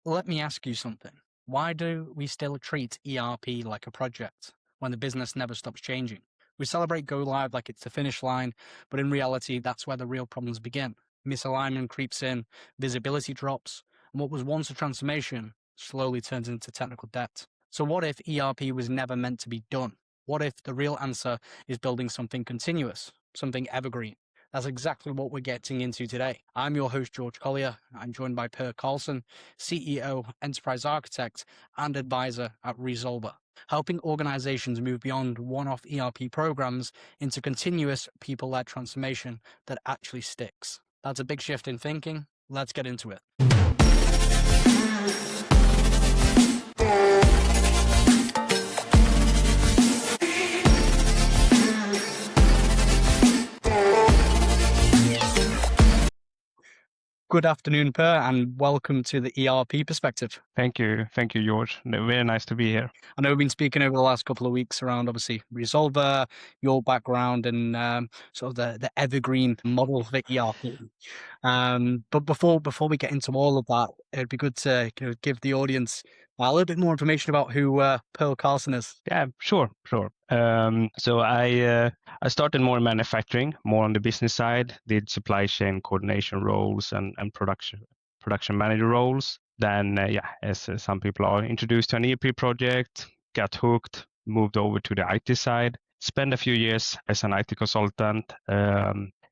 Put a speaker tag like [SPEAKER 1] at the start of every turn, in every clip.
[SPEAKER 1] Let me ask you something. Why do we still treat ERP like a project when the business never stops changing? We celebrate go live like it's the finish line, but in reality, that's where the real problems begin. Misalignment creeps in, visibility drops, and what was once a transformation slowly turns into technical debt. So, what if ERP was never meant to be done? What if the real answer is building something continuous, something evergreen? That's exactly what we're getting into today. I'm your host, George Collier. I'm joined by Per Karlsson, CEO, enterprise architect, and advisor at SOLVR, helping organizations move beyond one-off ERP programs into continuous people-led transformation that actually sticks. That's a big shift in thinking. Let's get into it. Good afternoon, Per, and welcome to the ERP Perspective.
[SPEAKER 2] Thank you, George. Very nice to be here.
[SPEAKER 1] I know we've been speaking over the last couple of weeks around obviously SOLVR, your background, and sort of the evergreen model for ERP. But before we get into all of that, it'd be good to give the audience a little bit more information about who Per Karlsson is.
[SPEAKER 2] Yeah, sure. So I started more in manufacturing, more on the business side, did supply chain coordination roles and production manager roles. Then, as some people are introduced to an ERP project, got hooked, moved over to the IT side, spent a few years as an IT consultant,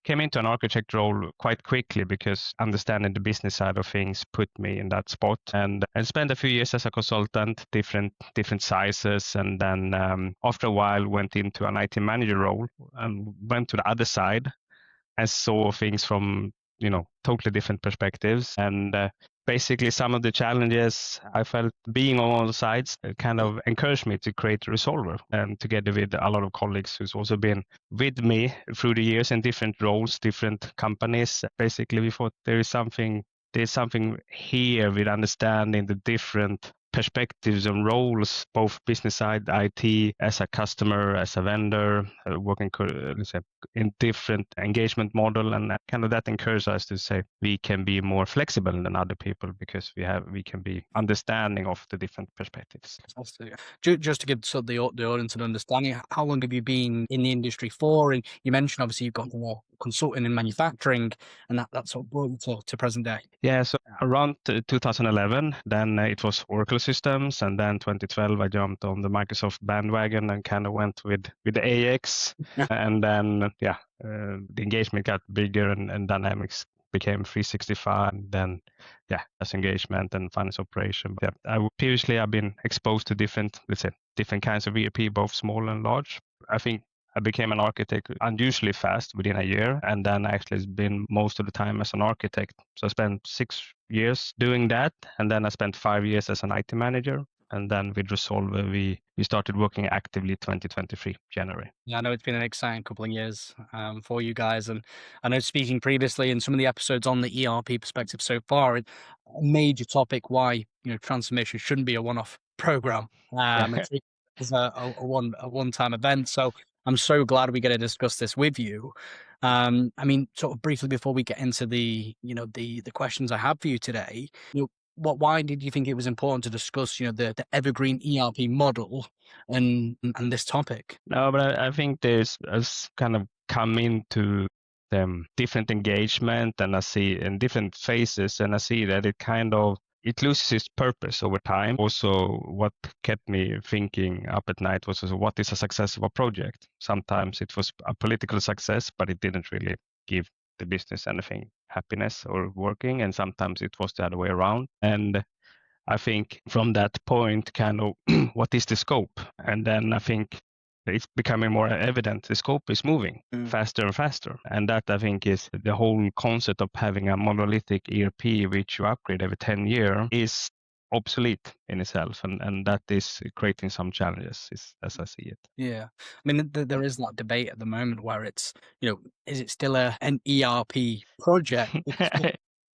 [SPEAKER 2] came into an architect role quite quickly because understanding the business side of things put me in that spot, and spent a few years as a consultant, different sizes, and then after a while went into an IT manager role and went to the other side and saw things from totally different perspectives. And basically some of the challenges I felt being on all sides kind of encouraged me to create SOLVR, and together with a lot of colleagues who's also been with me through the years in different roles, different companies. Basically, we thought there's something here with understanding the different perspectives and roles, both business side, IT, as a customer, as a vendor, working let's say, in different engagement model, and kind of that encourages us to say we can be more flexible than other people because we can be understanding of the different perspectives.
[SPEAKER 1] Just to give the audience an understanding, how long have you been in the industry for? And you mentioned obviously you've got more consulting in manufacturing, and that sort of brought you to present day.
[SPEAKER 2] Yeah, so around 2011, then it was Oracle systems, and then 2012 I jumped on the Microsoft bandwagon and kind of went with the AX, and then the engagement got bigger and Dynamics became 365, and then as engagement and finance operation. But previously I've been exposed to different kinds of ERP, both small and large. I think I became an architect unusually fast within a year, and then actually it's been most of the time as an architect. So I spent 6 years doing that, and then I spent 5 years as an IT manager. And then with SOLVR, we started working actively 2023, January.
[SPEAKER 1] Yeah, I know it's been an exciting couple of years for you guys. And I know speaking previously in some of the episodes on the ERP perspective so far, a major topic why transformation shouldn't be a one-off program. It's a one-time event. So I'm so glad we get to discuss this with you. I mean, sort of briefly before we get into the questions I have for you today, why did you think it was important to discuss, the evergreen ERP model and this topic?
[SPEAKER 2] No, but I think there's kind of come into different engagement, and I see in different phases, and I see that it loses its purpose over time. Also, what kept me thinking up at night was also, what is a success of a project? Sometimes it was a political success, but it didn't really give the business anything happiness or working, and sometimes it was the other way around. And I think from that point, kind of what is the scope? And then I think it's becoming more evident the scope is moving faster and faster. And that, I think, is the whole concept of having a monolithic ERP which you upgrade every 10 years is obsolete in itself, and that is creating some challenges as I see it.
[SPEAKER 1] Yeah, I mean, there is that debate at the moment where it's, is it still an ERP project?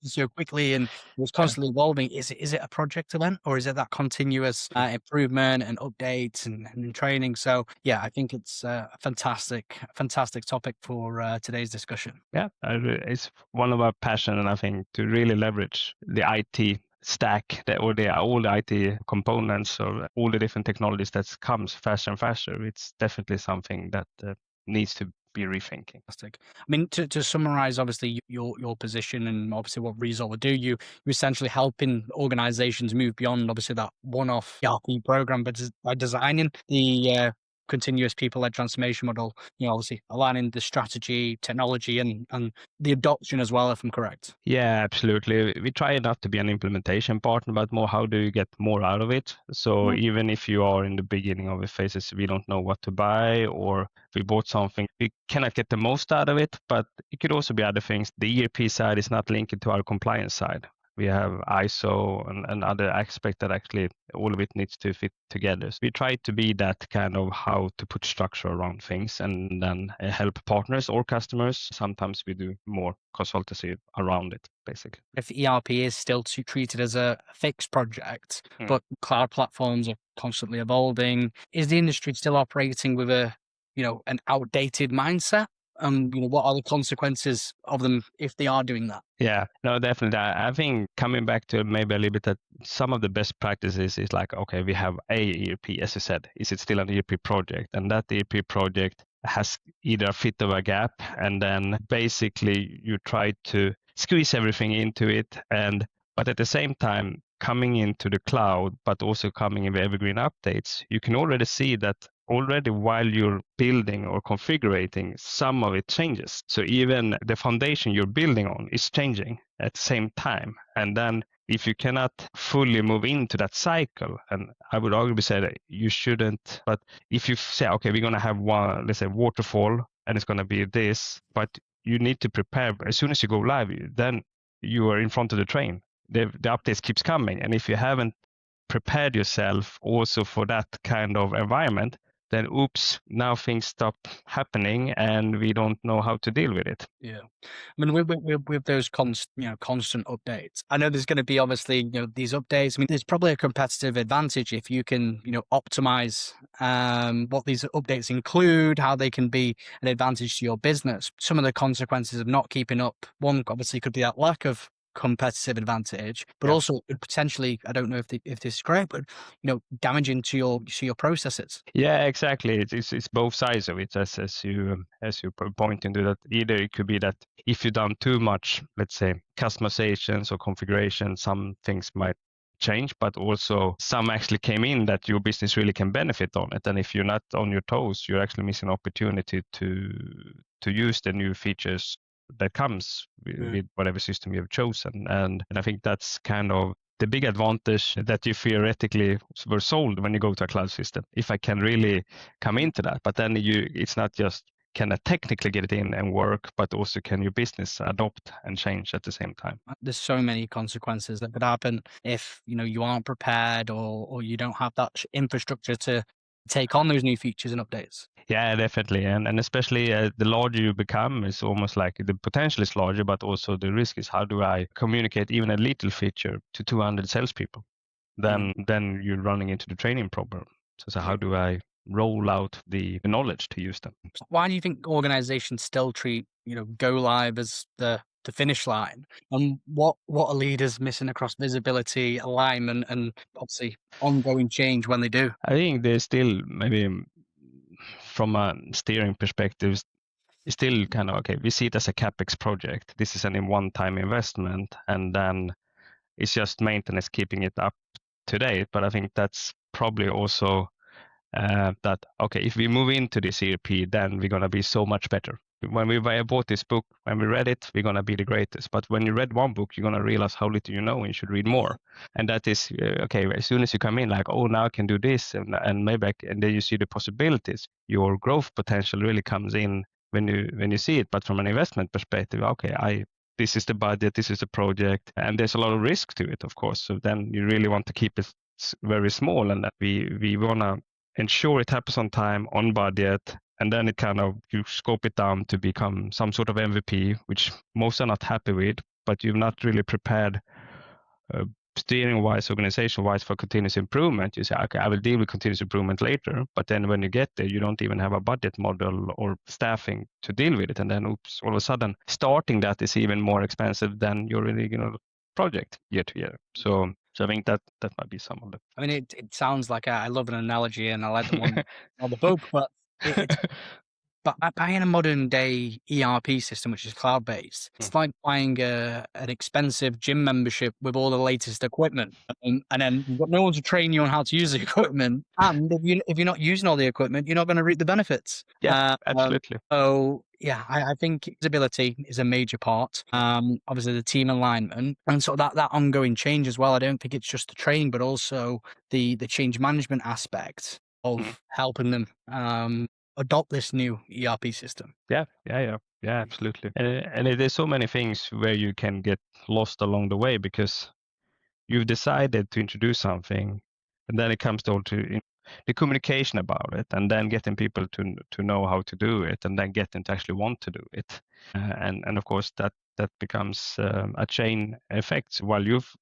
[SPEAKER 1] So quickly and it was constantly evolving. Is it a project event, or is it that continuous improvement and updates and training? So yeah, I think it's a fantastic topic for today's discussion.
[SPEAKER 2] Yeah, it's one of our passion, and I think to really leverage the IT stack all the IT components or all the different technologies that comes faster and faster. It's definitely something that needs to be rethinking.
[SPEAKER 1] Fantastic. I mean, to summarize, obviously your position and obviously what Resolve would do, you're essentially helping organizations move beyond obviously that one-off ERP program, but by designing the continuous people-led transformation model, obviously aligning the strategy, technology, and the adoption as well, if I'm correct.
[SPEAKER 2] Yeah, absolutely. We try not to be an implementation partner, but more how do you get more out of it? So even if you are in the beginning of the phases, we don't know what to buy, or we bought something, we cannot get the most out of it, but it could also be other things. The ERP side is not linked to our compliance side. We have ISO and other aspects that actually all of it needs to fit together. So we try to be that kind of how to put structure around things and then help partners or customers. Sometimes we do more consultancy around it, basically.
[SPEAKER 1] If ERP is still treated as a fixed project, but cloud platforms are constantly evolving, is the industry still operating with an outdated mindset? What are the consequences of them if they are doing that?
[SPEAKER 2] Yeah, no, definitely. I think coming back to maybe a little bit that some of the best practices is like, okay, we have a ERP, as you said. Is it still an ERP project? And that ERP project has either a fit of a gap, and then basically you try to squeeze everything into it. But at the same time, coming into the cloud, but also coming in the Evergreen updates, you can already see that already while you're building or configuring, some of it changes. So even the foundation you're building on is changing at the same time. And then if you cannot fully move into that cycle, and I would arguably say that you shouldn't, but if you say, okay, we're going to have one, let's say waterfall, and it's going to be this, but you need to prepare as soon as you go live, then you are in front of the train. The updates keeps coming. And if you haven't prepared yourself also for that kind of environment, then oops, now things stop happening and we don't know how to deal with it.
[SPEAKER 1] Yeah. I mean, with those constant updates, I know there's going to be obviously, these updates. I mean, there's probably a competitive advantage if you can, optimize what these updates include, how they can be an advantage to your business. Some of the consequences of not keeping up, one obviously could be that lack of competitive advantage, but also potentially, I don't know if this is correct, but damaging to your processes.
[SPEAKER 2] Yeah, exactly. It's both sides of it, as you point into that. Either it could be that if you've done too much, let's say customizations or configuration, some things might change, but also some actually came in that your business really can benefit on it. And if you're not on your toes, you're actually missing an opportunity to use the new features that comes with whatever system you've chosen. And I think that's kind of the big advantage that you theoretically were sold when you go to a cloud system. If I can really come into that, but then it's not just can I technically get it in and work, but also can your business adopt and change at the same time?
[SPEAKER 1] There's so many consequences that could happen if you aren't prepared or you don't have that infrastructure to take on those new features and updates.
[SPEAKER 2] Yeah, definitely. And especially the larger you become, it's almost like the potential is larger, but also the risk is how do I communicate even a little feature to 200 salespeople? Then you're running into the training problem. So how do I roll out the knowledge to use them?
[SPEAKER 1] Why do you think organizations still treat, go live as the finish line? And what are leaders missing across visibility, alignment, and obviously ongoing change when they do?
[SPEAKER 2] I think there's still maybe from a steering perspective, it's still kind of, okay, we see it as a CapEx project. This is an one-time investment, and then it's just maintenance, keeping it up to date. But I think that's probably also that, okay, if we move into this ERP, then we're going to be so much better. When we bought this book, when we read it, we're going to be the greatest. But when you read one book, you're going to realize how little you know and you should read more. And that is, okay, as soon as you come in, like, oh, now I can do this. And maybe, and then you see the possibilities. Your growth potential really comes in when you see it. But from an investment perspective, okay, this is the budget, this is the project, and there's a lot of risk to it, of course. So then you really want to keep it very small, and that we want to ensure it happens on time, on budget, and then it kind of, you scope it down to become some sort of MVP, which most are not happy with, but you've not really prepared steering-wise, organization-wise for continuous improvement. You say, okay, I will deal with continuous improvement later, but then when you get there, you don't even have a budget model or staffing to deal with it, and then oops, all of a sudden, starting that is even more expensive than you're really project year to year. So I think that might be some of the.
[SPEAKER 1] I mean, it sounds like I love an analogy, and I like the one on the book, but it's but buying a modern day ERP system, which is cloud based, it's like buying an expensive gym membership with all the latest equipment, and then you've got no one to train you on how to use the equipment. And if you're not using all the equipment, you're not going to reap the benefits.
[SPEAKER 2] Yeah, absolutely.
[SPEAKER 1] So yeah, I think visibility is a major part. Obviously the team alignment, and so that ongoing change as well. I don't think it's just the training, but also the change management aspect of helping them adopt this new ERP system.
[SPEAKER 2] Yeah, absolutely. And there's so many things where you can get lost along the way because you've decided to introduce something, and then it comes down to the communication about it, and then getting people to know how to do it, and then get them to actually want to do it. And of course that becomes a chain effect. So while you've,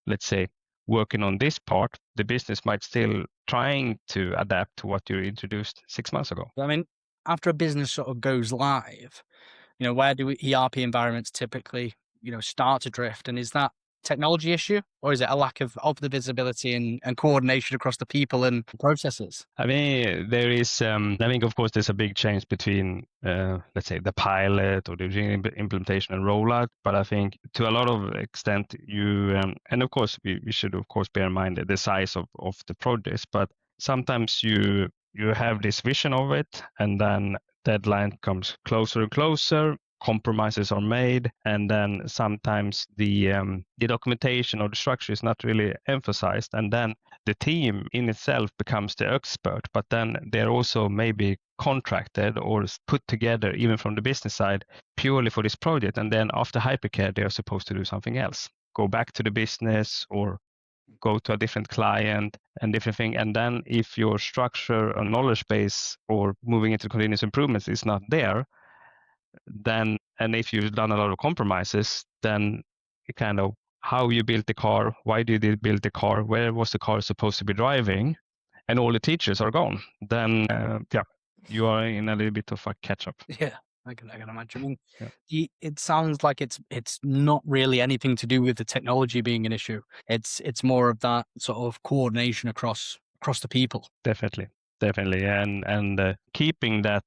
[SPEAKER 2] let's say, working on this part, the business might still trying to adapt to what you introduced 6 months ago.
[SPEAKER 1] I mean, after a business sort of goes live, where do ERP environments typically, start to drift? And is that technology issue, or is it a lack of the visibility and coordination across the people and processes?
[SPEAKER 2] I mean, there is, I think, of course, there's a big change between, let's say, the pilot or the implementation and rollout. But I think to a lot of extent, and of course, we should, of course, bear in mind the size of the projects. But sometimes you have this vision of it, and then deadline comes closer and closer. Compromises are made, and then sometimes the documentation or the structure is not really emphasized, and then the team in itself becomes the expert, but then they're also maybe contracted or put together even from the business side purely for this project, and then after hypercare they are supposed to do something else, go back to the business or go to a different client and different thing. And then if your structure and knowledge base or moving into continuous improvements is not there, then, and if you've done a lot of compromises, then kind of how you built the car, why did you build the car, where was the car supposed to be driving, and all the teachers are gone, then you are in a little bit of a catch up.
[SPEAKER 1] Yeah, I can imagine. It sounds like it's not really anything to do with the technology being an issue. It's more of that sort of coordination across the people.
[SPEAKER 2] Definitely, and keeping that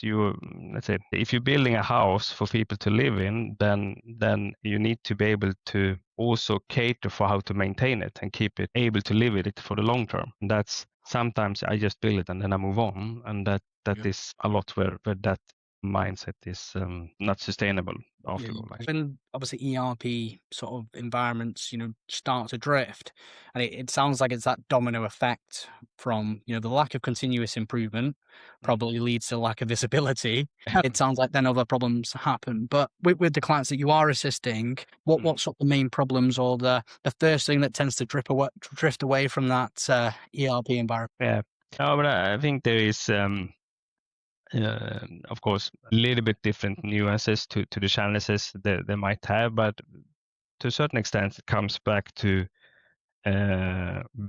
[SPEAKER 2] you, let's say, if you're building a house for people to live in, then you need to be able to also cater for how to maintain it and keep it able to live with it for the long term. And that's sometimes I just build it and then I move on, and that is a lot where that mindset is not sustainable after go live.
[SPEAKER 1] When obviously ERP sort of environments, start to drift, and it sounds like it's that domino effect from, the lack of continuous improvement probably leads to lack of visibility. It sounds like then other problems happen. But with the clients that you are assisting, what sort of the main problems or the first thing that tends to drift away from that ERP environment?
[SPEAKER 2] Yeah, no, but I think there is of course, a little bit different nuances to the challenges they might have, but to a certain extent, it comes back to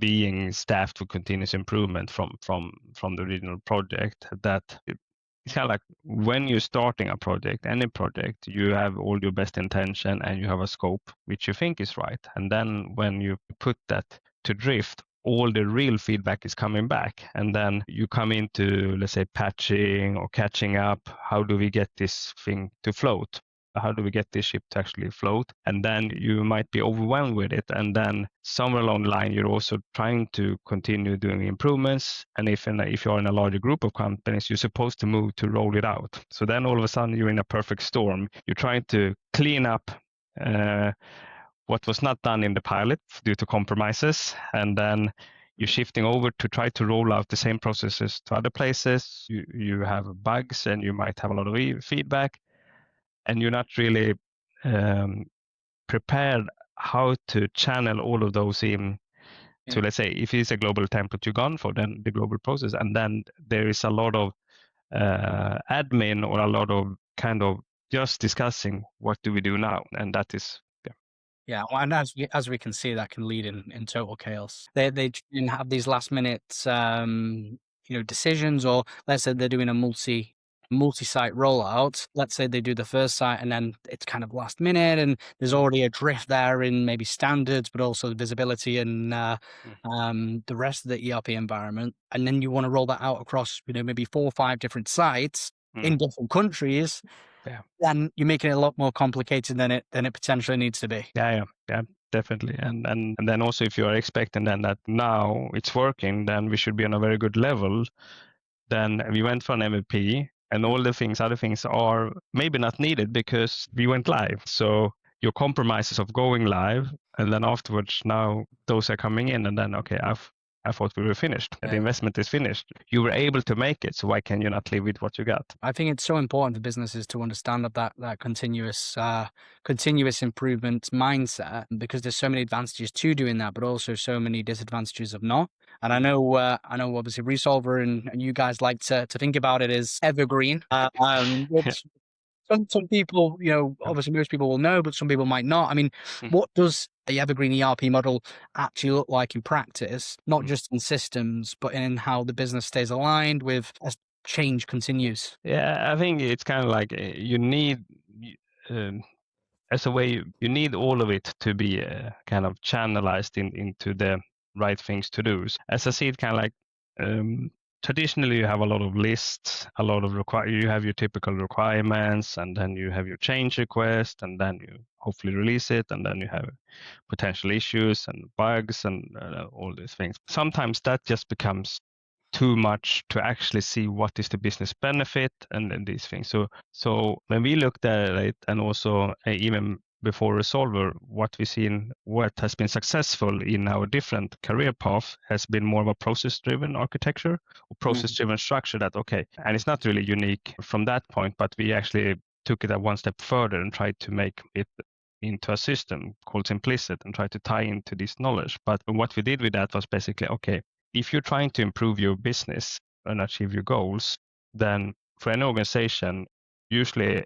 [SPEAKER 2] being staffed for continuous improvement from the original project. That it's kind of like when you're starting a project, any project, you have all your best intention and you have a scope which you think is right, and then when you put that to drift, all the real feedback is coming back, and then you come into, let's say, patching or catching up. How do we get this thing to float? How do we get this ship to actually float? And then you might be overwhelmed with it, and then somewhere along the line you're also trying to continue doing improvements, and if you're in a larger group of companies, you're supposed to move to roll it out. So then all of a sudden you're in a perfect storm. You're trying to clean up what was not done in the pilot due to compromises, and then you're shifting over to try to roll out the same processes to other places. You have bugs and you might have a lot of feedback, and you're not really prepared how to channel all of those in to, let's say, if it's a global template you've gone for, then the global process, and then there is a lot of admin or a lot of kind of just discussing what do we do now, and that is.
[SPEAKER 1] Yeah, well, and as we can see, that can lead in total chaos. They have these last minute decisions, or let's say they're doing a multi-site rollout, let's say they do the first site and then it's kind of last minute and there's already a drift there in maybe standards, but also the visibility and the rest of the ERP environment. And then you want to roll that out across, maybe 4 or 5 different sites in different countries.
[SPEAKER 2] Yeah.
[SPEAKER 1] Then you're making it a lot more complicated than it potentially needs to be.
[SPEAKER 2] Yeah, definitely. And then also, if you are expecting then that now it's working, then we should be on a very good level. Then we went for an MVP, and all the other things are maybe not needed because we went live. So your compromises of going live, and then afterwards, now those are coming in, and then okay, I thought we were finished. The investment is finished. You were able to make it, so why can you not live with what you got?
[SPEAKER 1] I think it's so important for businesses to understand that continuous improvement mindset, because there's so many advantages to doing that, but also so many disadvantages of not. And I know obviously Resolver and you guys like to think about it as evergreen, which some people, obviously most people will know, but some people might not. I mean, what does the Evergreen ERP model actually look like in practice, not just in systems, but in how the business stays aligned with as change continues?
[SPEAKER 2] Yeah, I think it's kind of like you need, as a way, you need all of it to be kind of channelized into the right things to do. As I see it, kind of like traditionally you have a lot of lists, a lot of you have your typical requirements, and then you have your change request, and then you hopefully release it, and then you have potential issues and bugs and all these things. Sometimes that just becomes too much to actually see what is the business benefit and these things. So when we looked at it, and also even before Resolver, what we've seen, what has been successful in our different career path has been more of a process-driven architecture or process-driven structure. That okay, and it's not really unique from that point, but we actually took it a one step further and tried to make it into a system called Simplicit and try to tie into this knowledge. But what we did with that was basically, okay, if you're trying to improve your business and achieve your goals, then for any organization, usually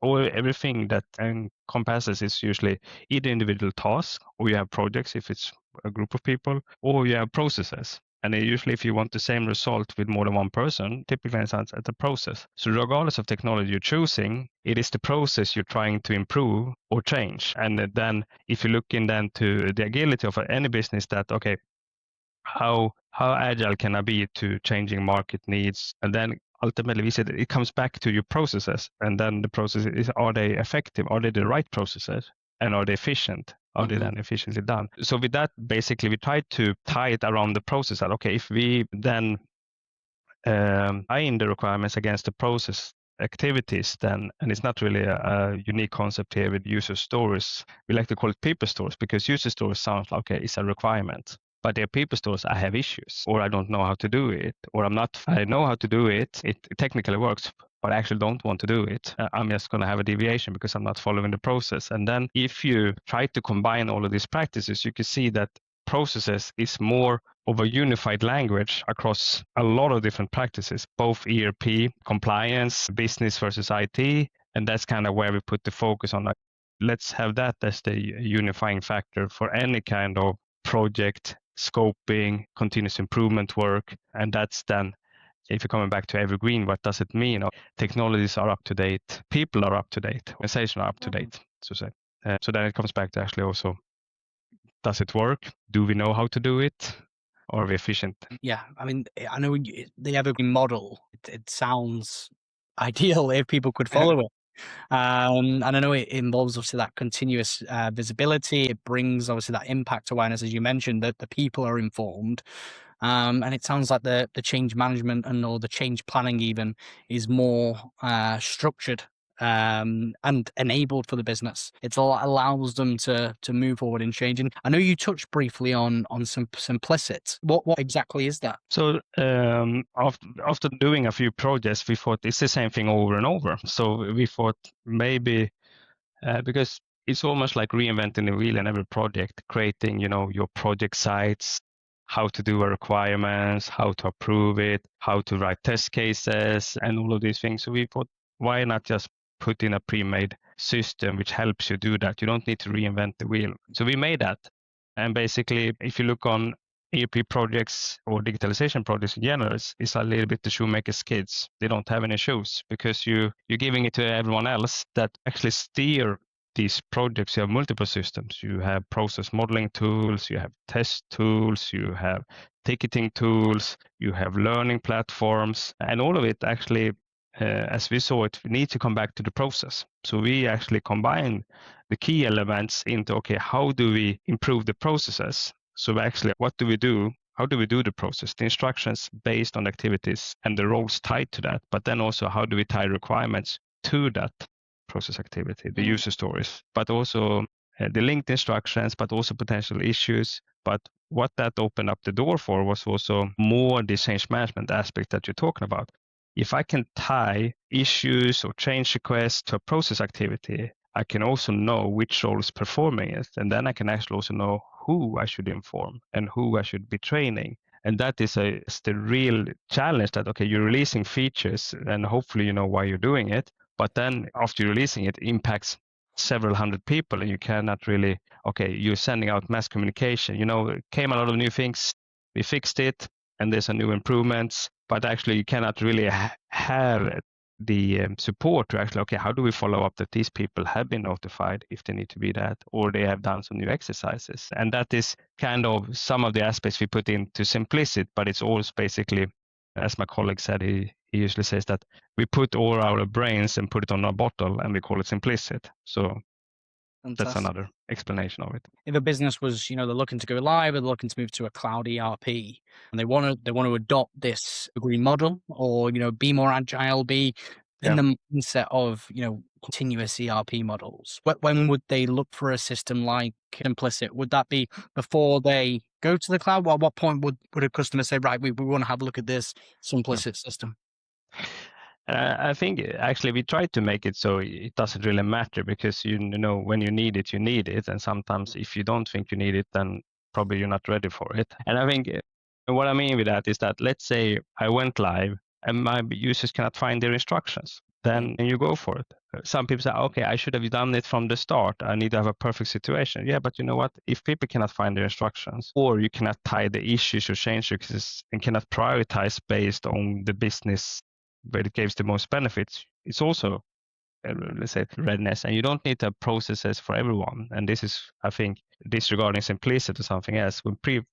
[SPEAKER 2] everything that encompasses is usually either individual tasks, or you have projects if it's a group of people, or you have processes. And usually if you want the same result with more than one person, typically it's at the process. So regardless of technology you're choosing, it is the process you're trying to improve or change. And then if you look in then to the agility of any business, that okay, how agile can I be to changing market needs? And then ultimately we said it comes back to your processes, and then the process is, are they effective? Are they the right processes? And are they efficient? Are they then efficiently done? So with that, basically we tried to tie it around the process. That okay, if we then tie in the requirements against the process activities, then, and it's not really a unique concept here with user stories. We like to call it people stories, because user stories sounds like okay, it's a requirement. But there are people stores, I have issues, or I don't know how to do it, or I know how to do it, it technically works, but I actually don't want to do it. I'm just going to have a deviation because I'm not following the process. And then if you try to combine all of these practices, you can see that processes is more of a unified language across a lot of different practices, both ERP, compliance, business versus IT. And that's kind of where we put the focus on. Let's have that as the unifying factor for any kind of project, scoping, continuous improvement work. And that's then, if you're coming back to Evergreen, what does it mean? Technologies are up to date, people are up to date, organizations are up to date, so say. So then it comes back to actually also, does it work? Do we know how to do it? Are we efficient?
[SPEAKER 1] Yeah, I mean, I know the Evergreen model, it sounds ideal if people could follow it. And I know it involves obviously that continuous visibility. It brings obviously that impact awareness, as you mentioned, that the people are informed. And it sounds like the change management or the change planning even is more structured and enabled for the business. It allows them to move forward in change. And I know you touched briefly on some Simplicit. What exactly is that?
[SPEAKER 2] So after doing a few projects, we thought it's the same thing over and over. So we thought maybe because it's almost like reinventing the wheel in every project, creating your project sites, how to do a requirements, how to approve it, how to write test cases, and all of these things. So we thought, why not just put in a pre-made system which helps you do that? You don't need to reinvent the wheel. So we made that. And basically, if you look on ERP projects or digitalization projects in general is a little bit the shoemaker's kids. They don't have any shoes because you're giving it to everyone else that actually steer these projects. You have multiple systems. You have process modeling tools, you have test tools, you have ticketing tools, you have learning platforms, and all of it actually, as we saw it, we need to come back to the process. So we actually combine the key elements into, okay, how do we improve the processes? So actually, what do we do? How do we do the process? The instructions based on activities and the roles tied to that, but then also how do we tie requirements to that process activity, the user stories, but also the linked instructions, but also potential issues. But what that opened up the door for was also more the change management aspect that you're talking about. If I can tie issues or change requests to a process activity, I can also know which role is performing it. And then I can actually also know who I should inform and who I should be training. And that is the real challenge that, okay, you're releasing features and hopefully you know why you're doing it. But then after releasing it, impacts several hundred people and you cannot really, okay, you're sending out mass communication. Came a lot of new things, we fixed it, and there's a new improvements, but actually you cannot really have the support to actually, okay, how do we follow up that these people have been notified if they need to be that, or they have done some new exercises? And that is kind of some of the aspects we put into Simplicit, but it's also basically, as my colleague said, he usually says that we put all our brains and put it on a bottle and we call it Simplicit. So that's
[SPEAKER 1] Fantastic.
[SPEAKER 2] another explanation of it.
[SPEAKER 1] If a business was, they're looking to go live, they're looking to move to a cloud ERP, and they want to adopt this Evergreen model, or be more agile, be in the mindset of continuous ERP models. When would they look for a system like Simplicit? Would that be before they go to the cloud? At what point would a customer say, right, we want to have a look at this Simplicit system?
[SPEAKER 2] I think actually we try to make it so it doesn't really matter, because when you need it, and sometimes if you don't think you need it, then probably you're not ready for it. And I think what I mean with that is that, let's say I went live and my users cannot find their instructions, then you go for it. Some people say, okay, I should have done it from the start. I need to have a perfect situation. Yeah, but you know what? If people cannot find their instructions, or you cannot tie the issues or change requests and cannot prioritize based on the business where it gives the most benefits, it's also, let's say, readiness. And you don't need to have processes for everyone. And this is, I think, disregarding Simplicity or something else. When people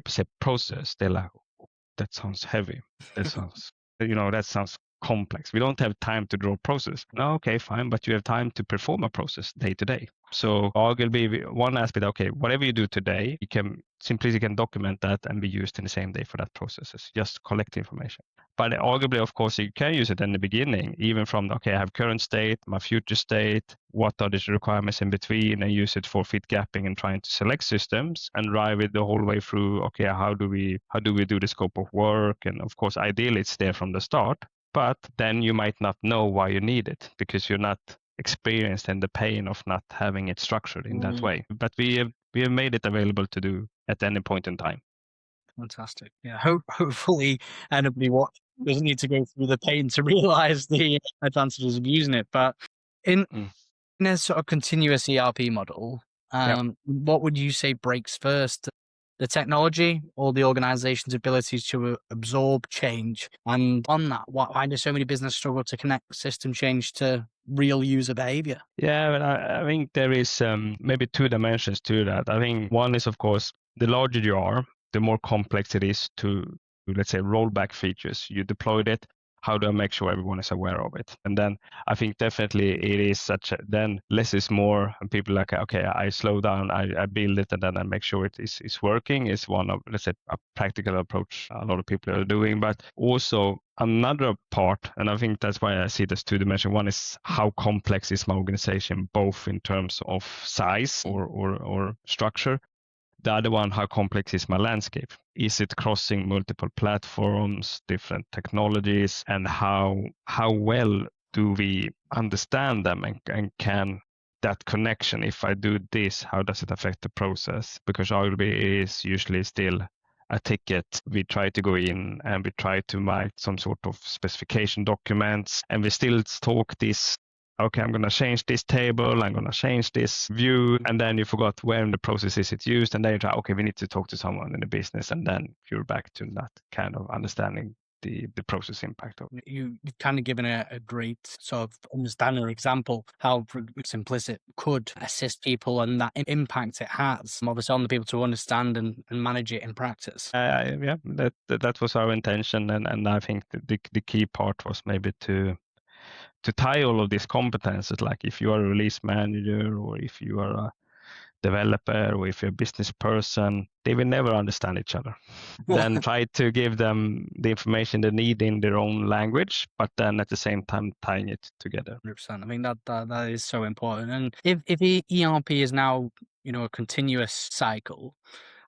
[SPEAKER 2] say process, they're like, oh, that sounds heavy. That sounds, that sounds complex. We don't have time to draw process. No, okay, fine, but you have time to perform a process day to day. So arguably one aspect, okay, whatever you do today, Simplicity can document that and be used in the same day for that processes. Just collect information. But arguably, of course, you can use it in the beginning, even from, okay, I have current state, my future state, what are the requirements in between, and use it for fit gapping and trying to select systems and drive it the whole way through. Okay, how do we do the scope of work? And of course, ideally, it's there from the start, but then you might not know why you need it because you're not experienced in the pain of not having it structured in that way. But we have made it available to do at any point in time.
[SPEAKER 1] Fantastic. Yeah. Hopefully anybody doesn't need to go through the pain to realize the advantages of using it. But in a sort of continuous ERP model, what would you say breaks first? The technology or the organization's abilities to absorb change? And on that, why do so many businesses struggle to connect system change to real user behavior?
[SPEAKER 2] Yeah, but I think there is maybe two dimensions to that. I think one is, of course, the larger you are, the more complex it is to, let's say, roll back features. You deployed it. How do I make sure everyone is aware of it? And then I think definitely it is then less is more, and people like, okay, I slow down, I build it, and then I make sure it is working, is one of, let's say, a practical approach a lot of people are doing. But also another part, and I think that's why I see this two dimension. One is how complex is my organization, both in terms of size or structure. The other one, how complex is my landscape? Is it crossing multiple platforms, different technologies, and how well do we understand them, and can that connection, if I do this, how does it affect the process? Because arguably it is usually still a ticket. We try to go in and we try to write some sort of specification documents, and we still talk this okay, I'm going to change this table, I'm going to change this view, and then you forgot where in the process is it used, and then you try, okay, we need to talk to someone in the business, and then you're back to that kind of understanding the process impact of.
[SPEAKER 1] You've kind of given a great sort of understanding or example how Simplicit could assist people and that impact it has, obviously, on the people to understand and manage it in practice.
[SPEAKER 2] Yeah, that was our intention, and I think the key part was maybe to tie all of these competences, like if you are a release manager or if you are a developer or if you're a business person, they will never understand each other. Then try to give them the information they need in their own language, but then at the same time tying it together.
[SPEAKER 1] 100%. I mean, that is so important. And if ERP is now, a continuous cycle,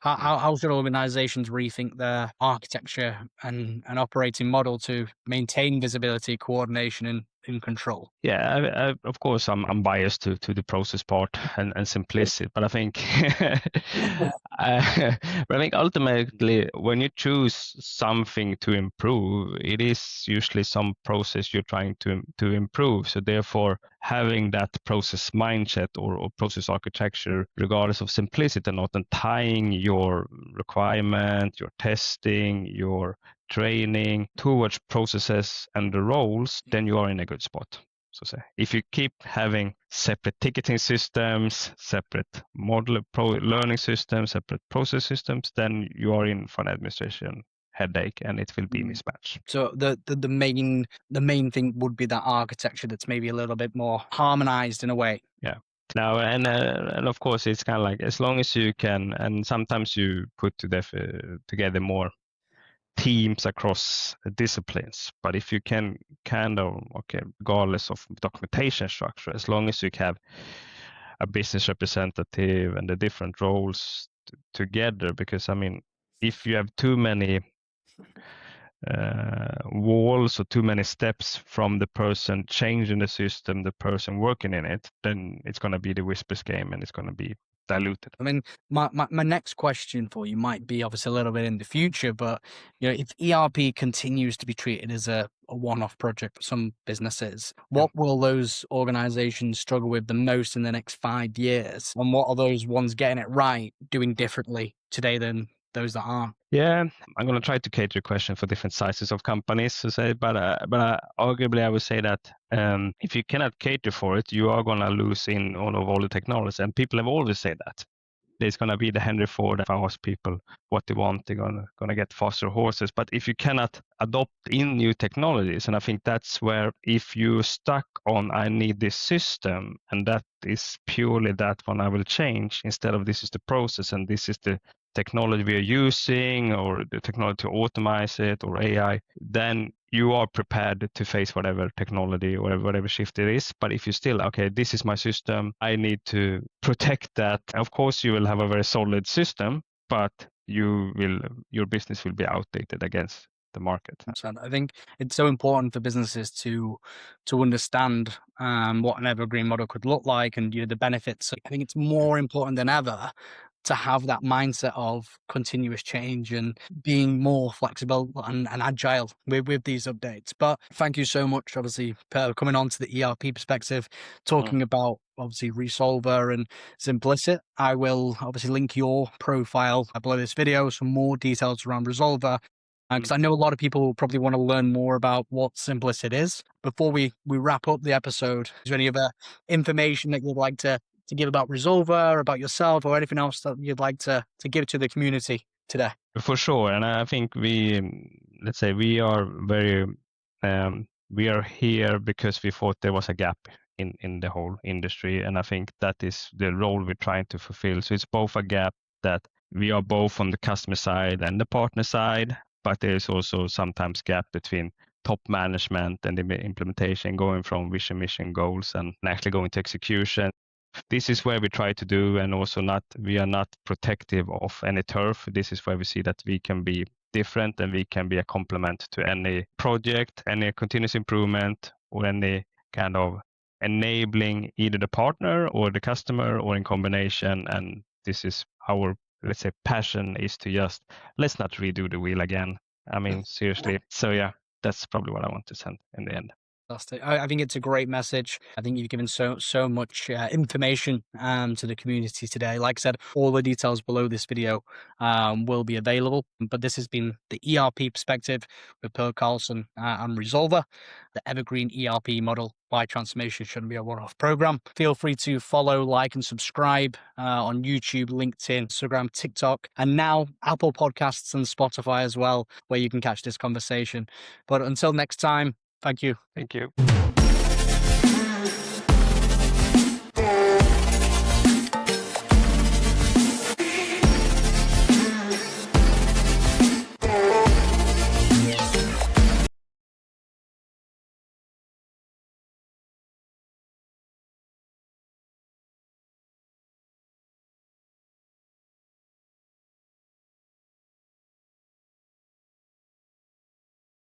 [SPEAKER 1] how should organizations rethink their architecture and operating model to maintain visibility, coordination, and control?
[SPEAKER 2] Yeah, of course, I'm biased to the process part and Simplicit, but I think but I think ultimately when you choose something to improve, it is usually some process you're trying to improve. So therefore, having that process mindset or process architecture, regardless of simplicity or not, and tying your requirement, your testing, your training towards processes and the roles, then you are in a good spot. So say, if you keep having separate ticketing systems, separate model learning systems, separate process systems, then you are in for an administration headache and it will be mismatched.
[SPEAKER 1] So the main thing would be that architecture that's maybe a little bit more harmonized in a way.
[SPEAKER 2] Yeah. Now and of course it's kind of like as long as you can, and sometimes you put together more teams across disciplines. But if you can kind of, okay, regardless of documentation structure, as long as you have a business representative and the different roles together, because I mean, if you have too many walls or too many steps from the person changing the system, the person working in it, then it's going to be the whispers game and it's going to be diluted.
[SPEAKER 1] I mean, my next question for you might be obviously a little bit in the future, but if ERP continues to be treated as a one-off project for some businesses, what will those organizations struggle with the most in the next 5 years? And what are those ones getting it right doing differently today than those that aren't?
[SPEAKER 2] Yeah, I'm going to try to cater a question for different sizes of companies, to say, but arguably I would say that if you cannot cater for it, you are going to lose in all the technology. And people have always said that. There's going to be the Henry Ford. If I ask people what they want, they're going to get faster horses. But if you cannot adopt in new technologies, and I think that's where if you're stuck on, I need this system, and that is purely that one I will change, instead of this is the process and this is the technology we are using or the technology to automate it or AI, then you are prepared to face whatever technology or whatever shift it is. But if you still, okay, this is my system, I need to protect that. Of course, you will have a very solid system, but your business will be outdated against the market.
[SPEAKER 1] I think it's so important for businesses to understand what an evergreen model could look like and the benefits. I think it's more important than ever to have that mindset of continuous change and being more flexible and agile with these updates. But thank you so much, obviously, Per, coming on to the ERP perspective, talking about obviously SOLVR and Simplicit. I will obviously link your profile below this video, some more details around SOLVR, because I know a lot of people will probably want to learn more about what Simplicit is. Before we wrap up the episode, is there any other information that you'd like to give about SOLVR, about yourself, or anything else that you'd like to give to the community today?
[SPEAKER 2] For sure, and I think let's say we are very, we are here because we thought there was a gap in the whole industry, and I think that is the role we're trying to fulfill. So it's both a gap that we are both on the customer side and the partner side, but there is also sometimes gap between top management and the implementation, going from vision, mission, goals, and actually going to execution. This is where we try to do, and also we are not protective of any turf. This is where we see that we can be different and we can be a complement to any project, any continuous improvement, or any kind of enabling either the partner or the customer or in combination. And this is our, let's say, passion is to just, let's not redo the wheel again. I mean, seriously. So yeah, that's probably what I want to send in the end.
[SPEAKER 1] Fantastic. I think it's a great message. I think you've given so much information to the community today. Like I said, all the details below this video will be available. But this has been the ERP perspective with Per Karlsson and SOLVR. The Evergreen ERP model by transformation shouldn't be a one-off program. Feel free to follow, like, and subscribe on YouTube, LinkedIn, Instagram, TikTok, and now Apple Podcasts and Spotify as well, where you can catch this conversation. But until next time, thank you.
[SPEAKER 2] Thank you.